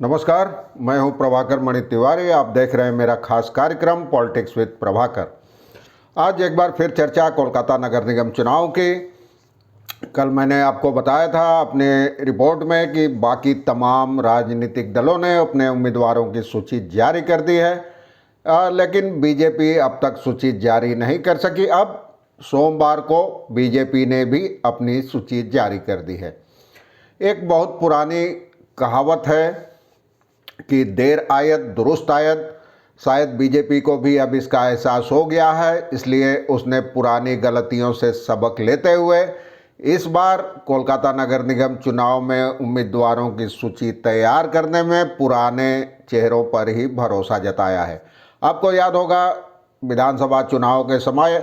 नमस्कार, मैं हूं प्रभाकर मणि तिवारी। आप देख रहे हैं मेरा खास कार्यक्रम पॉलिटिक्स विद प्रभाकर। आज एक बार फिर चर्चा कोलकाता नगर निगम चुनाव की। कल मैंने आपको बताया था अपने रिपोर्ट में कि बाकी तमाम राजनीतिक दलों ने अपने उम्मीदवारों की सूची जारी कर दी है, लेकिन बीजेपी अब तक सूची जारी नहीं कर सकी। अब सोमवार को बीजेपी ने भी अपनी सूची जारी कर दी है। एक बहुत पुरानी कहावत है कि देर आयत दुरुस्त आयत। शायद बीजेपी को भी अब इसका एहसास हो गया है, इसलिए उसने पुरानी गलतियों से सबक लेते हुए इस बार कोलकाता नगर निगम चुनाव में उम्मीदवारों की सूची तैयार करने में पुराने चेहरों पर ही भरोसा जताया है। आपको याद होगा, विधानसभा चुनाव के समय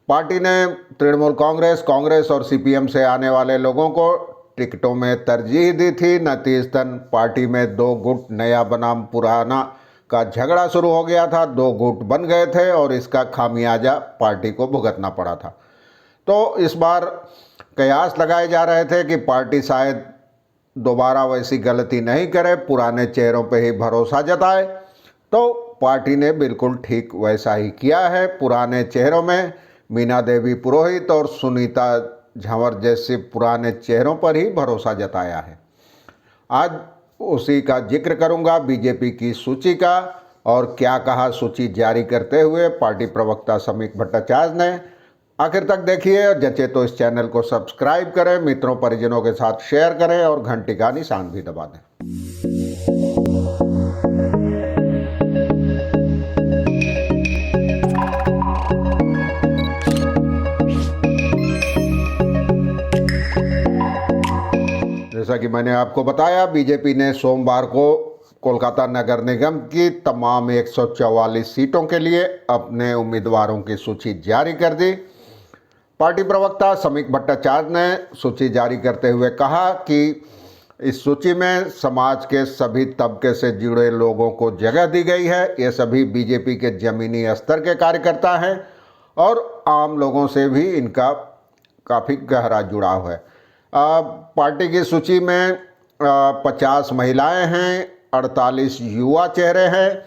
पार्टी ने तृणमूल कांग्रेस और सीपीएम से आने वाले लोगों को टिकटों में तरजीह दी थी। नतीजतन पार्टी में दो गुट, नया बनाम पुराना का झगड़ा शुरू हो गया था। दो गुट बन गए थे और इसका खामियाजा पार्टी को भुगतना पड़ा था। तो इस बार कयास लगाए जा रहे थे कि पार्टी शायद दोबारा वैसी गलती नहीं करे, पुराने चेहरों पे ही भरोसा जताए। तो पार्टी ने बिल्कुल ठीक वैसा ही किया है। पुराने चेहरों में मीना देवी पुरोहित और सुनीता झंवर जैसे पुराने चेहरों पर ही भरोसा जताया है। आज उसी का जिक्र करूंगा, बीजेपी की सूची का, और क्या कहा सूची जारी करते हुए पार्टी प्रवक्ता समीक भट्टाचार्य ने। आखिर तक देखिए और जचे तो इस चैनल को सब्सक्राइब करें, मित्रों परिजनों के साथ शेयर करें और घंटी का निशान भी दबा दें। जैसा कि मैंने आपको बताया, बीजेपी ने सोमवार को कोलकाता नगर निगम की तमाम 144 सीटों के लिए अपने उम्मीदवारों की सूची जारी कर दी। पार्टी प्रवक्ता समीक भट्टाचार्य ने सूची जारी करते हुए कहा कि इस सूची में समाज के सभी तबके से जुड़े लोगों को जगह दी गई है। ये सभी बीजेपी के जमीनी स्तर के कार्यकर्ता हैं और आम लोगों से भी इनका काफ़ी गहरा जुड़ाव है। पार्टी की सूची में 50 महिलाएं हैं, 48 युवा चेहरे हैं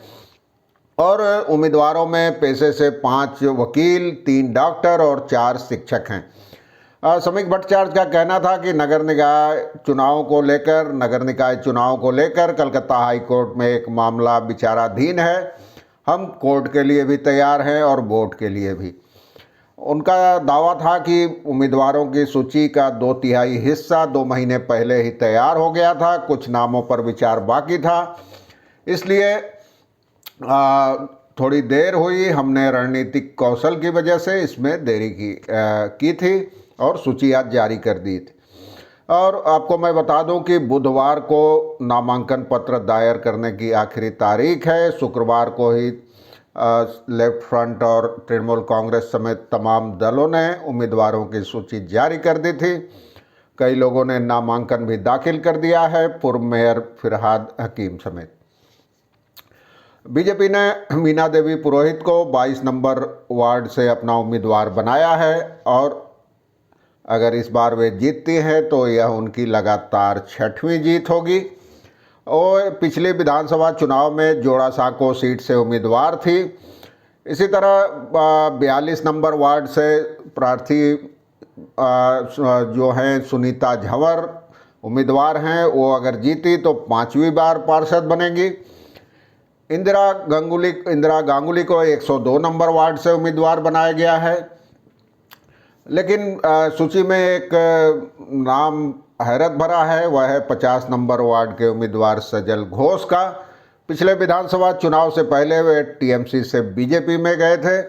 और उम्मीदवारों में पेशे से 5 वकील, 3 डॉक्टर और 4 शिक्षक हैं। समीक भट्टाचार्य का कहना था कि नगर निकाय चुनाव को लेकर कलकत्ता हाई कोर्ट में एक मामला विचाराधीन है। हम कोर्ट के लिए भी तैयार हैं और वोट के लिए भी। उनका दावा था कि उम्मीदवारों की सूची का 2/3 हिस्सा 2 महीने पहले ही तैयार हो गया था। कुछ नामों पर विचार बाकी था, इसलिए थोड़ी देर हुई। हमने रणनीतिक कौशल की वजह से इसमें देरी की थी और सूची आज जारी कर दी थी। और आपको मैं बता दूं कि बुधवार को नामांकन पत्र दायर करने की आखिरी तारीख है। शुक्रवार को ही लेफ्ट फ्रंट और तृणमूल कांग्रेस समेत तमाम दलों ने उम्मीदवारों की सूची जारी कर दी थी। कई लोगों ने नामांकन भी दाखिल कर दिया है, पूर्व मेयर फिरहाद हकीम समेत। बीजेपी ने मीना देवी पुरोहित को 22 नंबर वार्ड से अपना उम्मीदवार बनाया है और अगर इस बार वे जीतती हैं तो यह उनकी लगातार 6वीं जीत होगी। और पिछले विधानसभा चुनाव में जोड़ा साँको सीट से उम्मीदवार थी। इसी तरह 42 नंबर वार्ड से प्रार्थी जो हैं सुनीता झंवर उम्मीदवार हैं, वो अगर जीती तो 5वीं बार पार्षद बनेंगी। इंदिरा गांगुली को 102 नंबर वार्ड से उम्मीदवार बनाया गया है। लेकिन सूची में एक नाम हैरत भरा है, वह है 50 नंबर वार्ड के उम्मीदवार सजल घोष का। पिछले विधानसभा चुनाव से पहले वे टीएमसी से बीजेपी में गए थे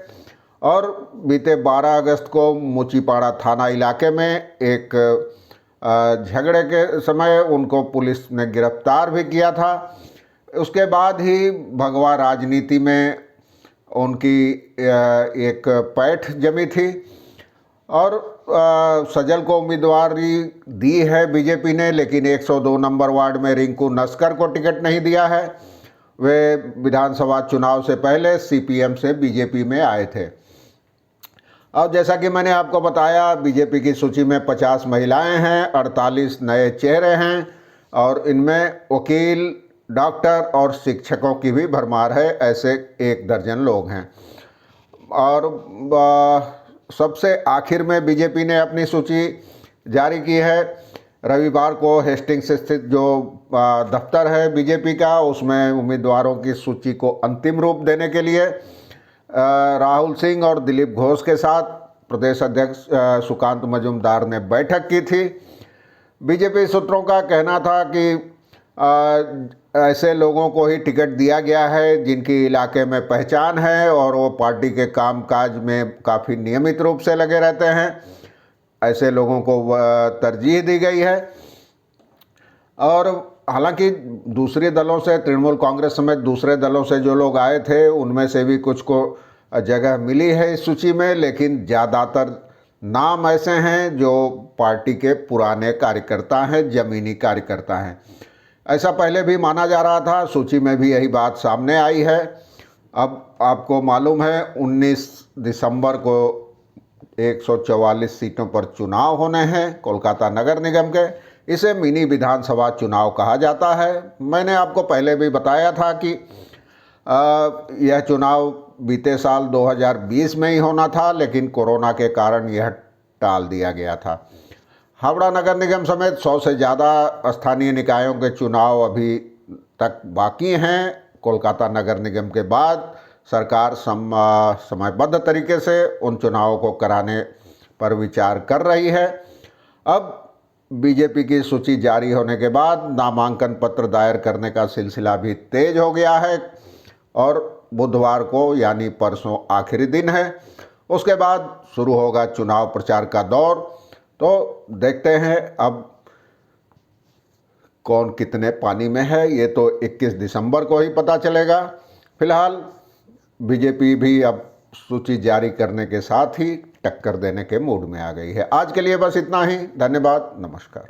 और बीते 12 अगस्त को मुचीपाड़ा थाना इलाके में एक झगड़े के समय उनको पुलिस ने गिरफ्तार भी किया था। उसके बाद ही भगवा राजनीति में उनकी एक पैठ जमी थी और सजल को उम्मीदवारी दी है बीजेपी ने, लेकिन 102 नंबर वार्ड में रिंकू नस्कर को टिकट नहीं दिया है। वे विधानसभा चुनाव से पहले सीपीएम से बीजेपी में आए थे। अब जैसा कि मैंने आपको बताया, बीजेपी की सूची में 50 महिलाएं हैं, 48 नए चेहरे हैं और इनमें वकील, डॉक्टर और शिक्षकों की भी भरमार है, ऐसे 1 दर्जन लोग हैं। और सबसे आखिर में बीजेपी ने अपनी सूची जारी की है। रविवार को हेस्टिंग्स स्थित जो दफ्तर है बीजेपी का, उसमें उम्मीदवारों की सूची को अंतिम रूप देने के लिए राहुल सिंह और दिलीप घोष के साथ प्रदेश अध्यक्ष सुकांत मजूमदार ने बैठक की थी। बीजेपी सूत्रों का कहना था कि ऐसे लोगों को ही टिकट दिया गया है जिनकी इलाके में पहचान है और वो पार्टी के कामकाज में काफ़ी नियमित रूप से लगे रहते हैं। ऐसे लोगों को तरजीह दी गई है। और हालांकि दूसरे दलों से, तृणमूल कांग्रेस समेत दूसरे दलों से जो लोग आए थे उनमें से भी कुछ को जगह मिली है इस सूची में, लेकिन ज़्यादातर नाम ऐसे हैं जो पार्टी के पुराने कार्यकर्ता हैं, ज़मीनी कार्यकर्ता हैं। ऐसा पहले भी माना जा रहा था, सूची में भी यही बात सामने आई है। अब आपको मालूम है 19 दिसंबर को 144 सीटों पर चुनाव होने हैं कोलकाता नगर निगम के। इसे मिनी विधानसभा चुनाव कहा जाता है। मैंने आपको पहले भी बताया था कि यह चुनाव बीते साल 2020 में ही होना था, लेकिन कोरोना के कारण यह टाल दिया गया था। हावड़ा नगर निगम समेत 100 से ज़्यादा स्थानीय निकायों के चुनाव अभी तक बाकी हैं। कोलकाता नगर निगम के बाद सरकार समयबद्ध तरीके से उन चुनावों को कराने पर विचार कर रही है। अब बीजेपी की सूची जारी होने के बाद नामांकन पत्र दायर करने का सिलसिला भी तेज हो गया है और बुधवार को यानी परसों आखिरी दिन है। उसके बाद शुरू होगा चुनाव प्रचार का दौर। तो देखते हैं अब कौन कितने पानी में है, ये तो 21 दिसंबर को ही पता चलेगा। फिलहाल बीजेपी भी अब सूची जारी करने के साथ ही टक्कर देने के मूड में आ गई है। आज के लिए बस इतना ही। धन्यवाद, नमस्कार।